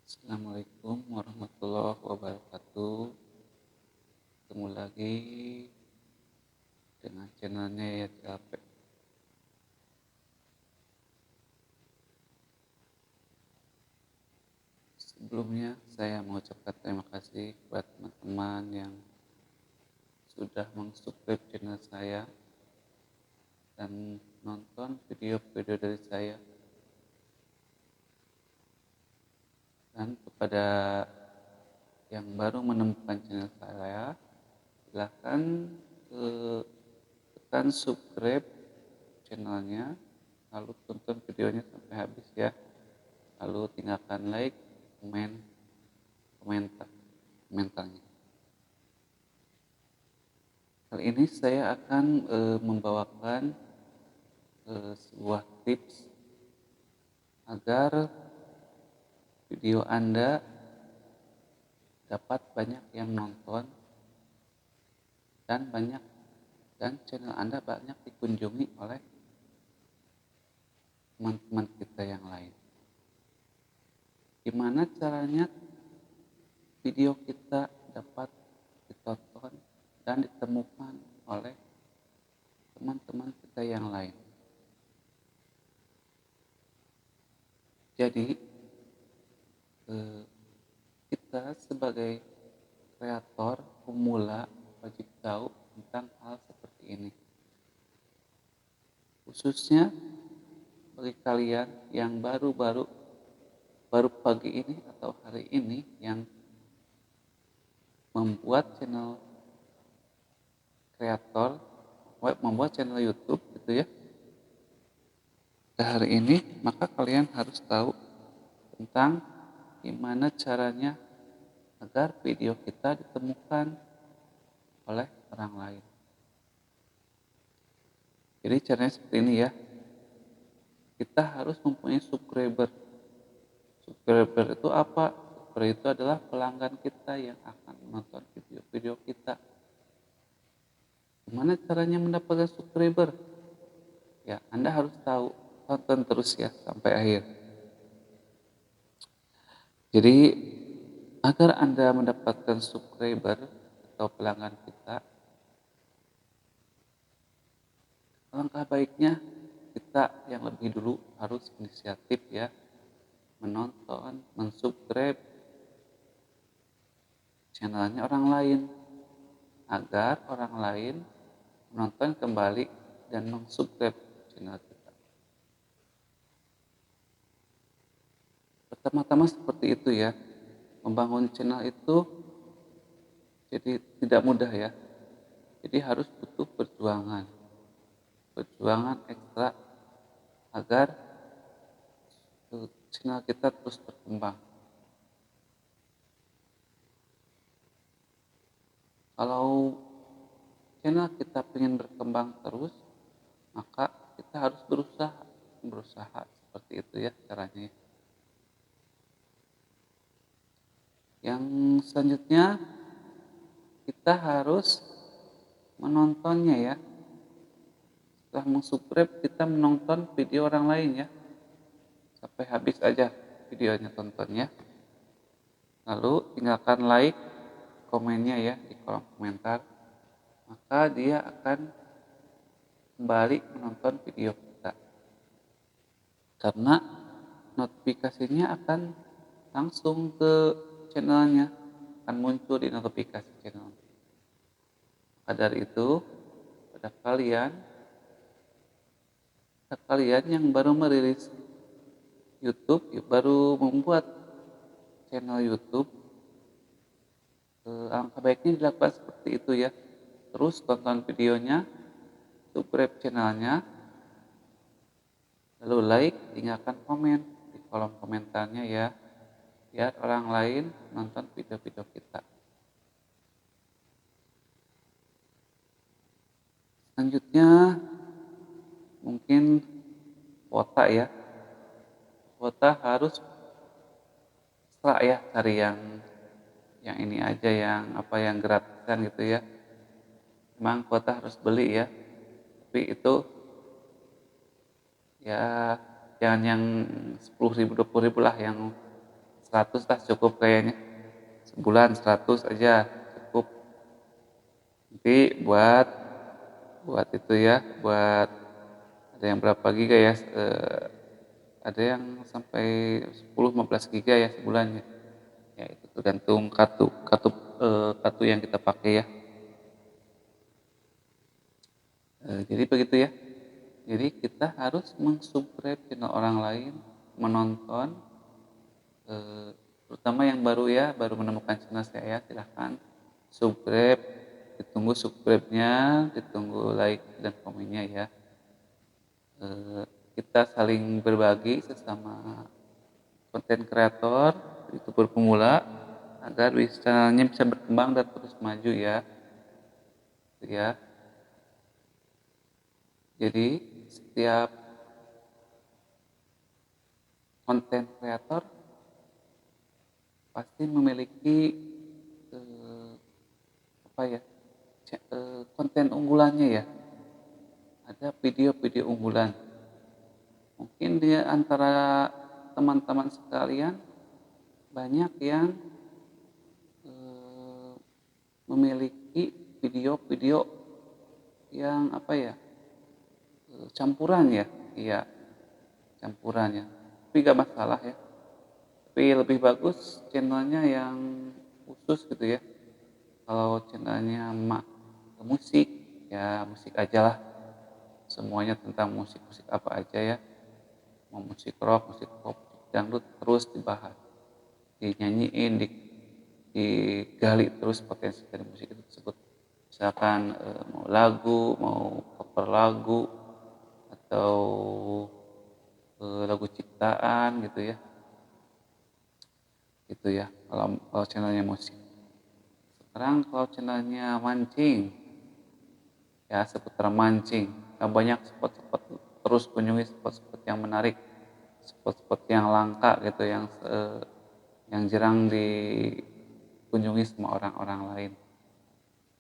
Assalamualaikum warahmatullahi wabarakatuh. Ketemu lagi dengan channelnya ya capek. Sebelumnya saya mengucapkan terima kasih kepada teman-teman yang sudah mensubscribe channel saya dan nonton video-video dari saya. Dan kepada yang baru menemukan channel saya, silahkan tekan subscribe channelnya, lalu tonton videonya sampai habis ya. Lalu tinggalkan like, komentarnya. Kali ini saya akan membawakan sebuah tips agar video Anda dapat banyak yang nonton dan channel Anda banyak dikunjungi oleh teman-teman kita yang lain. Gimana caranya video kita dapat ditonton dan ditemukan oleh teman-teman kita yang lain? Jadi kita sebagai kreator pemula wajib tahu tentang hal seperti ini, khususnya bagi kalian yang baru pagi ini atau hari ini yang membuat channel kreator, membuat channel YouTube gitu ya. Hari ini maka kalian harus tahu tentang gimana caranya agar video kita ditemukan oleh orang lain. Jadi caranya seperti ini ya. Kita harus mempunyai subscriber. Subscriber itu apa? Subscriber itu adalah pelanggan kita yang akan menonton video-video kita. Gimana caranya mendapatkan subscriber? Ya, Anda harus tahu. Tonton terus ya sampai akhir. Jadi agar Anda mendapatkan subscriber atau pelanggan kita, alangkah baiknya kita yang lebih dulu harus inisiatif ya, menonton, mensubscribe channelnya orang lain, agar orang lain menonton kembali dan mensubscribe channel kita. Pertama-tama seperti itu ya, membangun channel itu jadi tidak mudah ya, jadi harus butuh perjuangan ekstra agar channel kita terus berkembang. Kalau channel kita ingin berkembang terus, maka kita harus berusaha seperti itu ya caranya. Yang selanjutnya kita harus menontonnya ya. Setelah mensubscribe, kita menonton video orang lain ya, sampai habis aja videonya tontonnya. Lalu tinggalkan like, komennya ya di kolom komentar, maka dia akan kembali menonton video kita, karena notifikasinya akan langsung ke channelnya, akan muncul di notifikasi channel. Maka dari itu, pada kalian yang baru merilis YouTube, baru membuat channel YouTube, alangkah baiknya dilakukan seperti itu ya. Terus tonton videonya, subscribe channelnya, lalu like, tinggalkan komen di kolom komentarnya ya, biar orang lain nonton video-video kita. Selanjutnya mungkin kuota ya. Kuota harus setelah ya, cari yang ini aja, yang gratisan gitu ya. Memang kuota harus beli ya, tapi itu ya jangan yang 10.000 20.000 lah, yang 100 lah cukup kayaknya, sebulan 100 aja cukup. Nanti buat buat itu ya, buat ada yang berapa giga ya, ada yang sampai 10-15 giga ya sebulannya. Ya itu tergantung kartu kartu kartu yang kita pakai ya. Jadi begitu ya. Jadi kita harus mensubscribe channel orang lain, menonton, terutama yang baru ya, baru menemukan channel saya, silahkan subscribe, ditunggu subscribe-nya, ditunggu like dan komennya ya. Kita saling berbagi sesama konten kreator, youtuber pemula, agar channelnya bisa berkembang dan terus maju ya. Ya. Jadi setiap konten kreator pasti memiliki eh, apa ya, konten unggulannya ya. Ada video-video unggulan. Mungkin di antara teman-teman sekalian banyak yang memiliki video-video yang apa ya, campuran ya, iya campuran ya. Tapi gak masalah ya. Tapi lebih bagus channelnya yang khusus gitu ya. Kalau channelnya musik, ya musik aja lah. Semuanya tentang musik-musik apa aja ya. Mau musik rock, musik pop, dangdut terus dibahas. Dinyanyiin, digali terus potensi dari musik itu tersebut. Misalkan mau lagu, mau cover lagu, atau lagu ciptaan gitu ya. Itu ya kalau channelnya musik. Sekarang kalau channelnya mancing, ya seputar mancing. Nah, banyak spot-spot, terus kunjungi spot-spot yang menarik, spot-spot yang langka gitu, yang jarang dikunjungi sama orang-orang lain.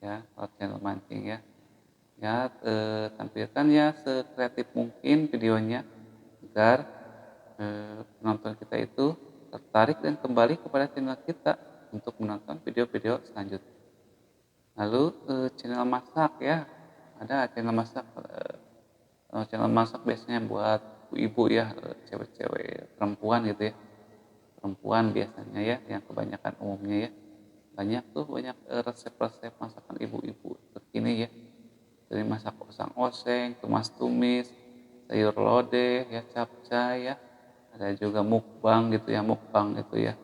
Ya, kalau channel mancing ya. Ya, tampilkan ya sekreatif mungkin videonya agar penonton kita itu tertarik dan kembali kepada channel kita untuk menonton video-video selanjutnya. Lalu channel masak ya, ada channel masak. Channel masak biasanya buat ibu-ibu ya, cewek-cewek perempuan gitu ya, perempuan biasanya ya, yang kebanyakan umumnya ya. Banyak resep-resep masakan ibu-ibu terkini ya, dari masak oseng-oseng, tumas-tumis, sayur lodeh ya, capcay ya, ada juga mukbang gitu ya, mukbang itu ya,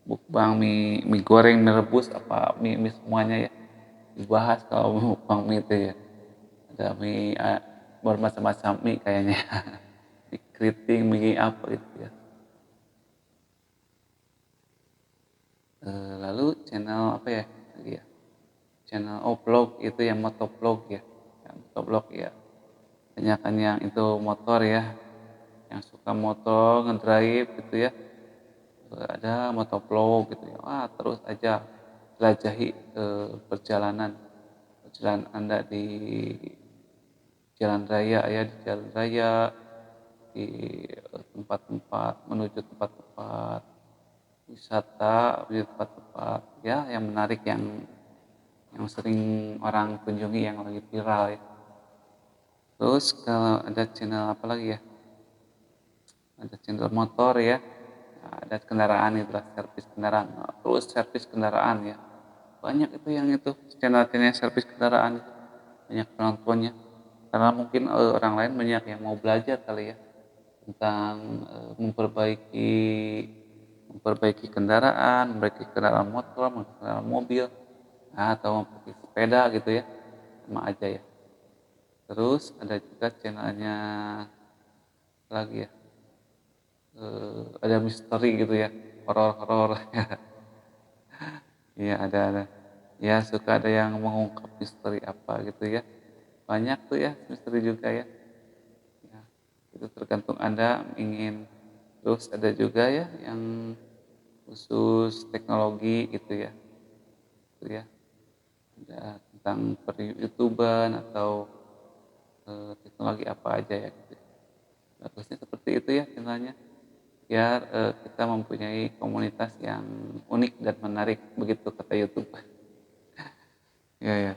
mukbang mie goreng, mie rebus, apa mie semuanya ya dibahas kalau mukbang mie itu ya. Ada mie bermacam-macam mie kayaknya. Mie keriting, mie apa gitu ya. Lalu channel apa ya lagi ya, channel vlog itu yang motovlog ya, motovlog ya, kebanyakan yang itu motor ya, yang suka motor ngedrive gitu ya. Ada motovlog gitu ya, terus aja jelajahi perjalanan perjalanan Anda di jalan raya ya, di jalan raya, di tempat-tempat, menuju tempat-tempat wisata, menuju tempat-tempat ya yang menarik, yang sering orang kunjungi, yang lagi viral ya. Terus kalau ada channel apa lagi ya, ada channel motor ya. Nah, ada kendaraan itu lah, servis kendaraan. Nah, terus servis kendaraan ya, banyak itu yang itu channel-channel servis kendaraan itu, banyak penontonnya, karena mungkin orang lain banyak yang mau belajar kali ya tentang memperbaiki memperbaiki kendaraan, memperbaiki kendaraan motor, memperbaiki kendaraan mobil, atau memperbaiki sepeda gitu ya, sama aja ya. Terus ada juga channelnya lagi ya, ada misteri gitu ya, horor-horor. Iya ada. Ya suka ada yang mengungkap misteri apa gitu ya. Banyak tuh ya misteri juga ya. Ya, itu tergantung Anda ingin. Terus ada juga ya yang khusus teknologi gitu ya. Itu ya. Ada tentang per YouTuber atau teknologi apa aja ya gitu. Bagusnya seperti itu ya channelnya. biar kita mempunyai komunitas yang unik dan menarik, begitu kata YouTube. Ya, ya.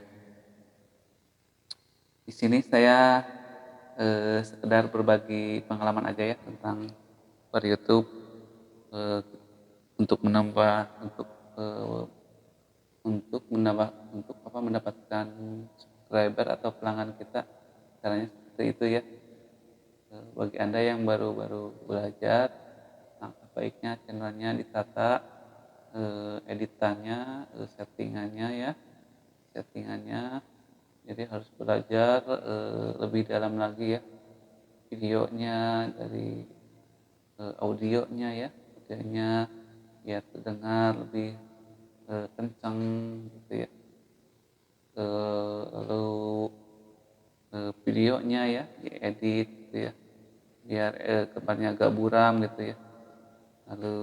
Di sini saya sekedar berbagi pengalaman aja ya tentang per YouTube, eh, untuk menambah eh, untuk apa, mendapatkan subscriber atau pelanggan kita. Caranya seperti itu ya. Bagi anda yang baru-baru belajar, langkah baiknya channelnya ditata, editannya, settingannya ya, settingannya. Jadi harus belajar lebih dalam lagi ya, videonya, dari audionya ya, audionya biar terdengar lebih kencang gitu ya. Lalu videonya ya diedit gitu ya, biar gambarnya agak buram gitu ya. Lalu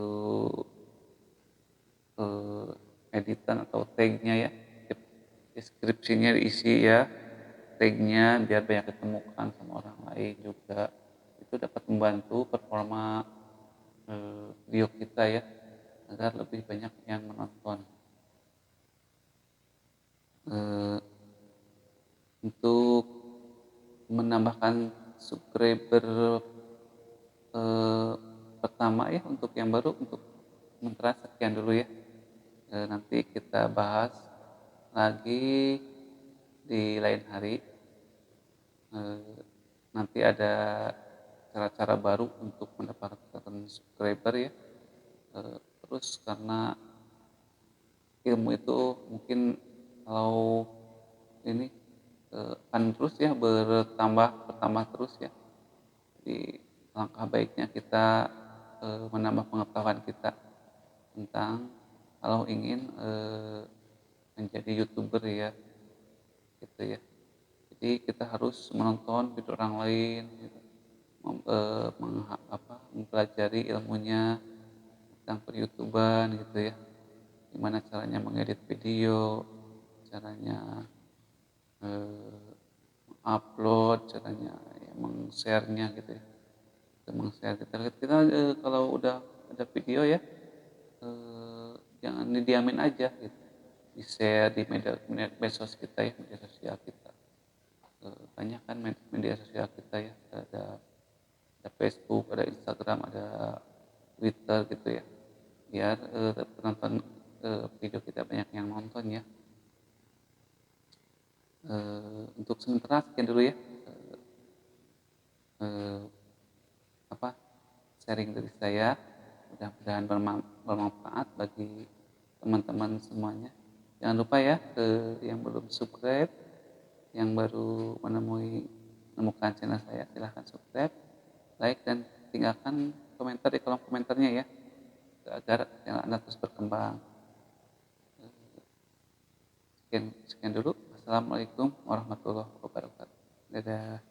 editan atau tagnya ya, deskripsinya diisi ya, tagnya biar banyak ditemukan sama orang lain juga. Itu dapat membantu performa video kita ya, agar lebih banyak yang menonton. Eh, untuk menambahkan subscriber eh, pertama ya, untuk yang baru, untuk sementara sekian dulu ya. Nanti kita bahas lagi di lain hari. Eh, Nanti ada cara-cara baru untuk mendapatkan subscriber ya. Terus karena ilmu itu mungkin kalau ini akan terus ya bertambah terus ya. Jadi langkah baiknya kita menambah pengetahuan kita tentang, kalau ingin menjadi YouTuber ya, gitu ya. Jadi kita harus menonton video orang lain gitu, mempelajari ilmunya tentang per-YouTuban gitu ya. Gimana caranya mengedit video, caranya upload, caranya ya, meng-share-nya gitu ya. Meng-share kita kalau udah ada video ya, jangan didiamin aja gitu, di share di media medsos kita ya, media sosial kita. Banyak kan media sosial kita ya, ada Facebook, ada Instagram, ada Twitter gitu ya, biar penonton video kita banyak yang nonton ya. Untuk sementara sekian dulu ya, eh, apa sharing dari saya, mudah-mudahan bermanfaat bagi teman-teman semuanya. Jangan lupa ya, yang belum subscribe, yang baru menemukan channel saya, silahkan subscribe, like, dan tinggalkan komentar di kolom komentarnya ya, agar channel Anda terus berkembang. Sekian dulu. Assalamualaikum warahmatullahi wabarakatuh. Dadah.